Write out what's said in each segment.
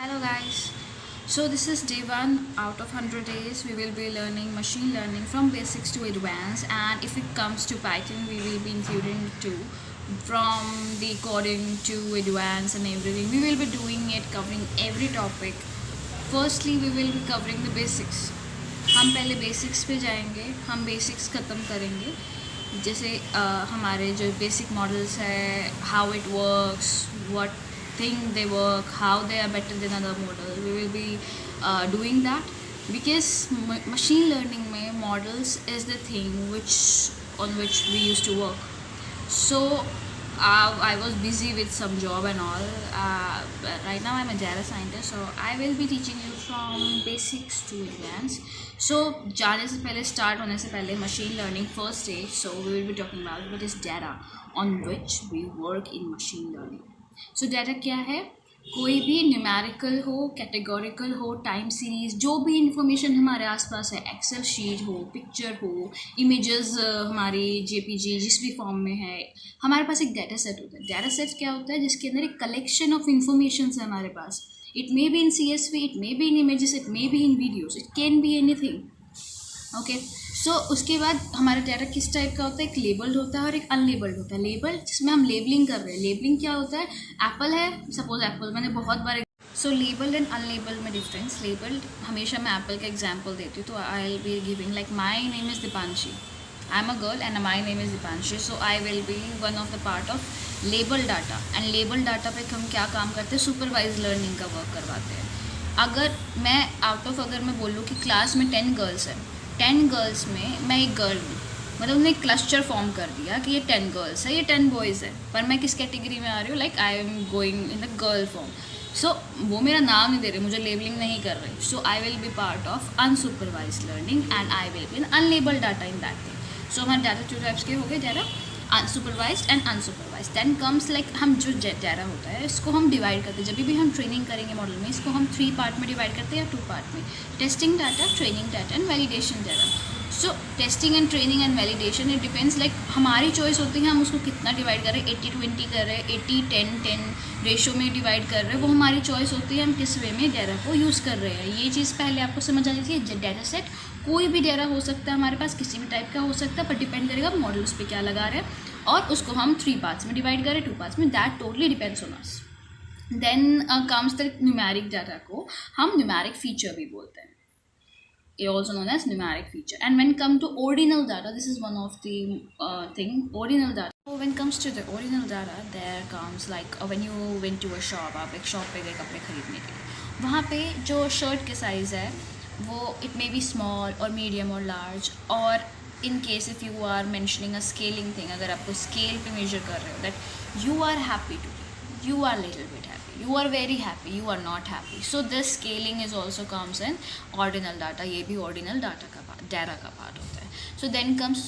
Hello guys. So this is day 1 out of 100 days. We will be learning machine learning from basics to advanced, and if it comes to Python we will be including too, from the coding to advanced and everything. We will be doing it, covering every topic. Firstly we will be covering the basics. हम पहले basics पे जाएंगे, हम basics ख़त्म करेंगे. जैसे हमारे जो बेसिक मॉडल्स है, how it works, what think they work, how they are better than other model. We will be doing that because machine learning में models is the thing on which we used to work. So I was busy with some job and all. Right now I'm a data scientist, so I will be teaching you from basics to advanced. So जाने से पहले, start होने से पहले, machine learning first stage. So we will be talking about what is data on which we work in machine learning. So data क्या है? कोई भी न्यूमेरिकल हो, कैटेगोरिकल हो, टाइम सीरीज, जो भी इंफॉर्मेशन हमारे आसपास है, एक्सेल शीट हो, पिक्चर हो, इमेजेस हमारी जेपीजी जिस भी फॉर्म में है, हमारे पास एक डाटा सेट होता है. डाटा सेट क्या होता है? जिसके अंदर एक कलेक्शन ऑफ इंफॉर्मेशन है हमारे पास. It may be in CSV, it may be in images, it may be in videos, it can be anything. Okay. So उसके बाद हमारा डाटा किस टाइप का होता है? एक लेबल्ड होता है और एक अनलेबल्ड होता है. लेबल जिसमें हम लेबलिंग कर रहे हैं. लेबलिंग क्या होता है? एप्पल है, सपोज एप्पल, मैंने बहुत बार. सो लेबल्ड एंड अनलेबल्ड में डिफरेंस. लेबल्ड हमेशा मैं एप्पल का एग्जांपल देती हूँ, तो I will be giving like my name is Deepanshi. I am a girl and my name is Deepanshi. So I will be one of the part of label data. And label data पे हम क्या काम करते हैं? Supervise learning का work करवाते हैं. अगर मैं बोलूँ कि क्लास में 10 गर्ल्स हैं, 10 गर्ल्स में मैं एक गर्ल हूँ, मतलब उन्होंने एक क्लस्टर फॉर्म कर दिया कि ये 10 गर्ल्स है, ये 10 बॉयज़ है, पर मैं किस कैटेगरी में आ रही हूँ? Like I am going in the girl form. So वो मेरा नाम नहीं दे रहे, मुझे लेबलिंग नहीं कर रही. So I will be part of unsupervised learning and I will be in unlabelled data in that thing. So हमारे डाटा 2 टाइप्स के हो गए, data supervised and unsupervised. Then comes like हम जो डाटा होता है इसको हम डिवाइड करते हैं. जब भी हम ट्रेनिंग करेंगे मॉडल में, इसको हम 3 पार्ट में डिवाइड करते हैं या 2 पार्ट में. Testing data, training data and validation data. So testing and training and validation, it depends, like हमारी चॉइस होती है हम उसको कितना डिवाइड कर रहे हैं. 80-20 कर रहे हैं, 80-10-10 रेशो में डिवाइड कर रहे हैं, वो हमारी चॉइस होती है हम किस वे में डाटा को यूज़ कर रहे हैं. ये चीज़ पहले आपको समझ आनी चाहिए. डाटा सेट कोई भी डाटा हो सकता है हमारे पास, किसी भी टाइप का हो सकता है, पर डिपेंड करेगा मॉडल उस पर क्या लगा रहे हैं, और उसको हम 3 पार्ट्स में डिवाइड करें, 2 पार्ट्स में, that totally depends on us. Then comes the numeric data को हम न्यूमेरिक फीचर भी बोलते हैं, also known as numeric feature. And when come to ordinal data, this is one of the thing, ordinal data. So when comes to the ordinal data, there comes like when you went to a shop, आप एक shop पे गए कपड़े खरीदने के लिए, वहाँ पे जो शर्ट के साइज़ है वो इट मे बी स्मॉल और मीडियम और लार्ज, और in case if you are mentioning a scaling thing, अगर आपको स्केल पे मेजर कर रहे हो, that you are happy to, you are little bit happy, you are very happy, you are not happy. So this scaling is also comes in ordinal data. ये भी ordinal data का part होता है. So then comes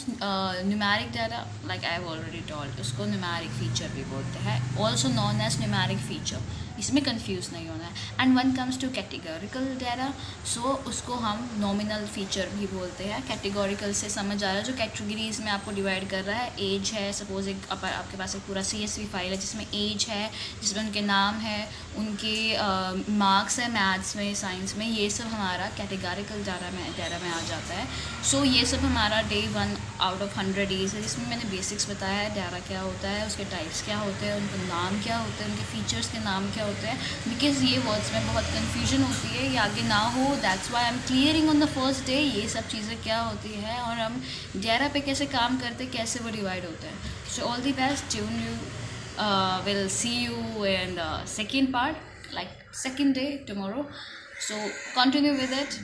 numeric data, like I have already told, उसको numeric feature भी बोलते हैं, also known as numeric feature. इसमें कंफ्यूज नहीं होना है. And one comes to categorical data, so उसको हम नॉमिनल फीचर भी बोलते हैं. कैटेगोरिकल से समझ आ रहा है, जो कैटेगरीज में आपको डिवाइड कर रहा है. एज है, सपोज एक आपके पास एक पूरा CSV फाइल है जिसमें एज है, जिसमें उनके नाम है, उनके मार्क्स है मैथ्स में, साइंस में, ये सब हमारा कैटेगोरिकल डाटा में आ जाता है. सो ये सब हमारा डे 1 आउट ऑफ 100 डेज़ है, जिसमें मैंने बेसिक्स बताया है. डाटा क्या होता है, उसके टाइप्स क्या होते हैं, उनके नाम क्या होते हैं, उनके फीचर्स के नाम क्या होते हैं, बिकॉज ये वर्ड्स में बहुत कन्फ्यूजन होती है, ये आगे ना हो. That's why I am clearing on the first day ये सब चीज़ें क्या होती है और हम डाटा पे कैसे काम करते हैं, कैसे वो डिवाइड होता है. So all the best, tune you, will see you in the second part, like second day tomorrow. So continue with it.